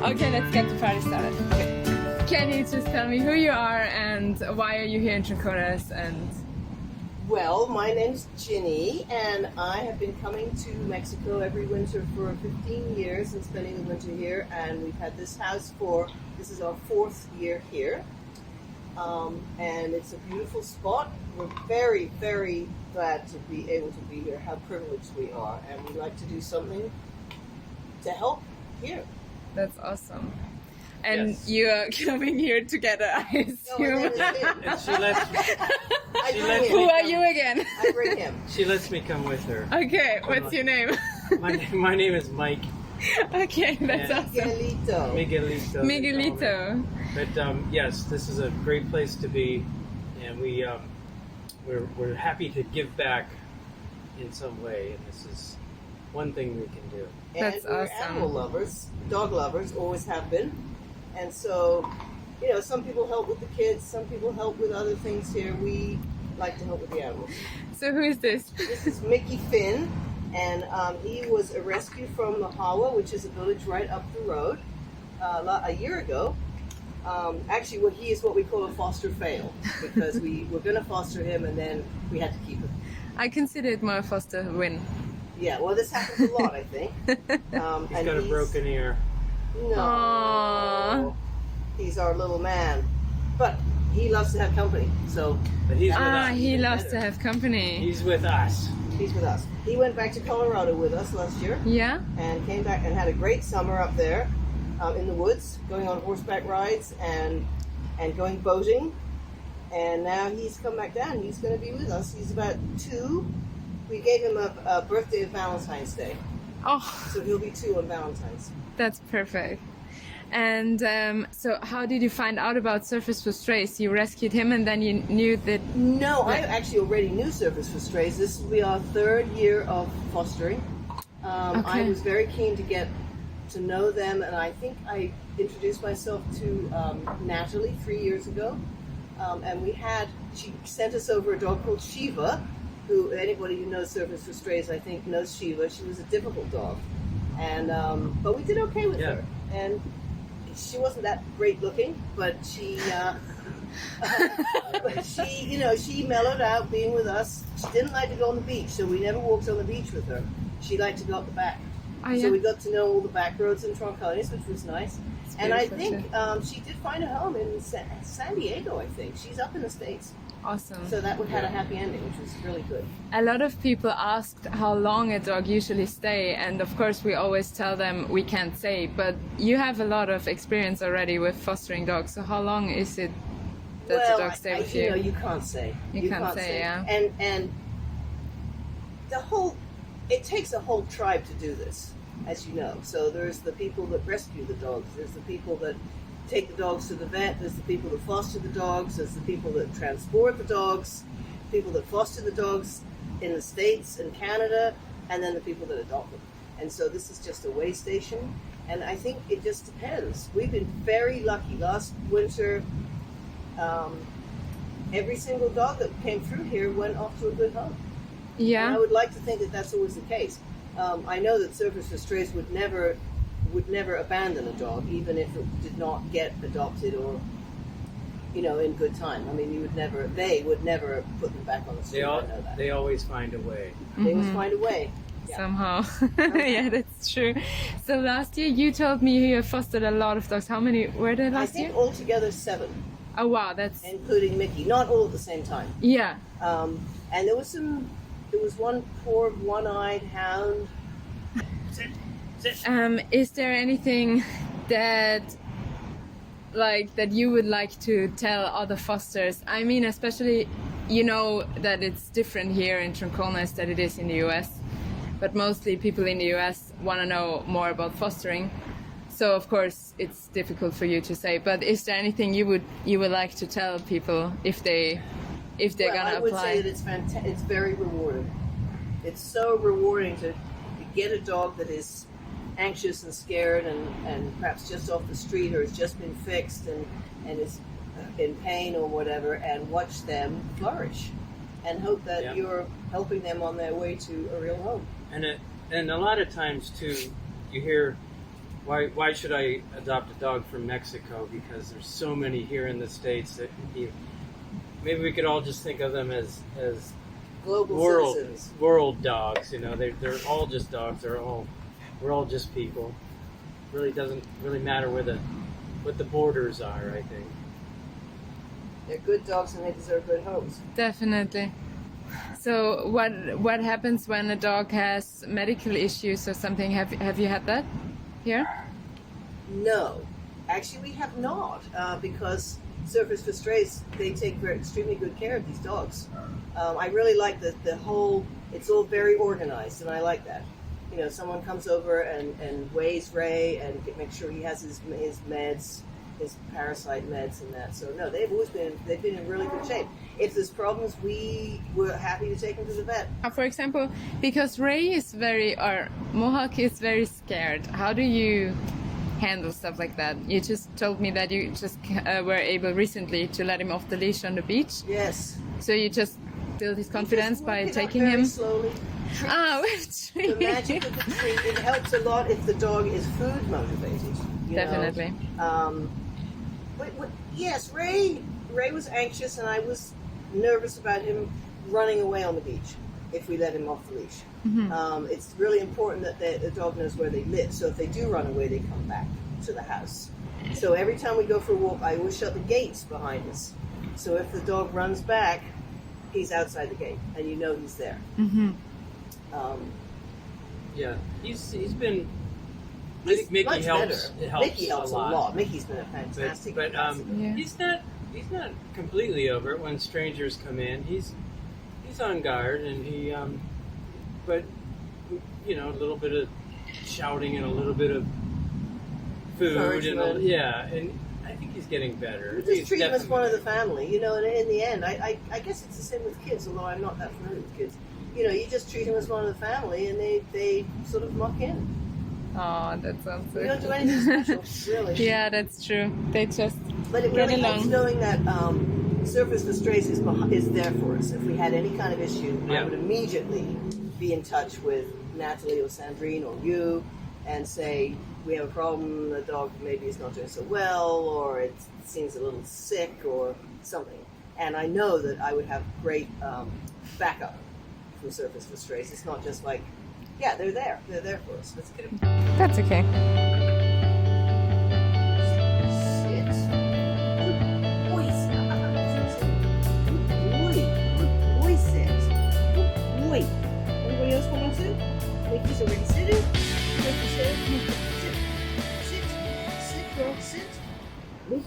Okay, let's get the party started. Okay. Can you just tell me who you are and why are you here in Troncones? And Well, my name's Ginny, and I have been coming to Mexico every winter for 15 years and spending the winter here. And we've had this house this is our 4th year here. And it's a beautiful spot. We're very, very glad to be able to be here, how privileged we are. And we like to do something to help here. that's awesome. And Yes. you are coming here together, I No, assume. and then it's him. And she lets I She bring lets Who him. are you again? I bring him. she lets me come with her. Okay, what's your name? My name is Mike Okay, that's Yeah. awesome. Miguelito. Miguelito. they call me. Miguelito. But yes, this is a great place to be, and we're happy to give back in some way, and this is one thing we can do. And That's we're awesome. animal lovers, dog lovers, always have been. And so, some people help with the kids, some people help with other things here. We like to help with the animals. So who is this? This is Mickey Finn, and he was a rescue from the Hawa, which is a village right up the road, a year ago. Actually, he is what we call a foster fail, because we were going to foster him and then we had to keep him. I consider it more a foster win. Yeah, well, this happens a lot, I think. He's got a broken ear. No. Aww. He's our little man. But he loves to have company, so But he's with Ah, us. he even loves better. to have company. He's with us. he's with us. He went back to Colorado with us last year Yeah? and came back and had a great summer up there in the woods, going on horseback rides and going boating. And now he's come back down. He's going to be with us. He's about 2. We gave him a birthday of Valentine's Day, Oh, so he'll be 2 on Valentine's. that's perfect. And so how did you find out about Surface for Strays? You rescued him and then you knew that... No, I actually already knew Surface for Strays. This will be our 3rd year of fostering. I Okay. was very keen to get to know them, and I think I introduced myself to Natalie 3 years ago. And she sent us over a dog called Shiva, who anybody who knows Surface for Strays, I think, knows Shiva. She was a difficult dog. And but we did okay with Yeah. her. And she wasn't that great looking, but she she mellowed out being with us. She didn't like to go on the beach, so we never walked on the beach with her. She liked to go up the back. Oh, yeah. So we got to know all the back roads in Troncones, which was nice. It's And I beautiful think too. she did find a home in San Diego, I think. She's up in the States. Awesome. So that one had a happy ending, which was really good. A lot of people asked how long a dog usually stay, and of course we always tell them we can't say, but you have a lot of experience already with fostering dogs, so how long is it that the dog stay with you? You can't say. You can't say, yeah. And it takes a whole tribe to do this, as you know. So there's the people that rescue the dogs, there's the people that take the dogs to the vet, there's the people that foster the dogs, there's the people that transport the dogs, people that foster the dogs in the States and Canada, and then the people that adopt them. And so this is just a way station, and I think it just depends. We've been very lucky. Last winter, every single dog that came through here went off to a good home. And Yeah? I would like to think that that's always the case. I know that Surface for Strays would never abandon a dog, even if it did not get adopted or, in good time. I mean, they would never put them back on the street. I know that. They always find a way. They always find a way. Yeah. Somehow. Yeah, that's true. So last year you told me you have fostered a lot of dogs. How many were there I last year? think altogether 7, Oh wow, that's... including Mickey. Not all at the same time. Yeah. And there was one poor one-eyed hound. Is there anything that you would like to tell other fosters? I mean, especially, that it's different here in Troncones than it is in the US, but mostly people in the US want to know more about fostering. So of course it's difficult for you to say, but is there anything you would like to tell people if they're gonna I would apply? say that it's very rewarding. It's so rewarding to get a dog that is anxious and scared and perhaps just off the street or has just been fixed and is in pain or whatever, and watch them flourish and hope that you're helping them on their way to a real home. And a lot of times too, you hear why should I adopt a dog from Mexico? Because there's so many here in the States that maybe we could all just think of them as Global world citizens. world dogs. You know, they're all just dogs. We're all just people. Really doesn't really matter what the borders are. I think. They're good dogs and they deserve good homes. Definitely. So what happens when a dog has medical issues or something? Have you had that here? No, actually we have not, because Surfers for Strays, they take extremely good care of these dogs. I really like the whole, it's all very organized, and I like that. You know, someone comes over and weighs Ray and make sure he has his meds, his parasite meds and that. So no, they've been in really good shape. If there's problems, we were happy to take him to the vet. For example, because Ray is Mohawk is very scared. How do you handle stuff like that? You just told me that you just were able recently to let him off the leash on the beach. Yes. So you just build his confidence by taking very him. Slowly. Treat. The magic of the treat. It helps a lot if the dog is food motivated. You Definitely. know? Yes, Ray was anxious, and I was nervous about him running away on the beach if we let him off the leash. Mm-hmm. It's really important that the dog knows where they live, so if they do run away, they come back to the house. So every time we go for a walk, I always shut the gates behind us. So if the dog runs back, he's outside the gate, and you know he's there. Mm-hmm. Yeah, he's been. I think Mickey helps. Better. It helps. Mickey helps a lot. Mickey's been a fantastic. But Yeah. he's not completely over it when strangers come in. He's on guard, and but you know, a little bit of shouting and a little bit of food and and I think he's getting better. Just treat him as one of the family, you know. And in the end, I guess it's the same with kids. Although I'm not that familiar with kids, you know, you just treat him as one of the family, and they sort of muck in. Oh, that sounds so You don't do anything special, really. Yeah, that's true. They just But it get really helps along. knowing that Surfers for Strays is there for us. If we had any kind of issue, I Yeah. would immediately be in touch with Natalie or Sandrine or you and say, we have a problem, the dog maybe is not doing so well, or it seems a little sick or something. And I know that I would have great backup from Surfers for Strays. It's not just like, yeah, they're there for us. Let's get them. That's okay. Sit. Good boy, sit. Good boy, sit. Good boy. Anybody else want to? Mickey's already sitting. Mickey, sit. Sit. Sit. Sit, girl. Sit. Good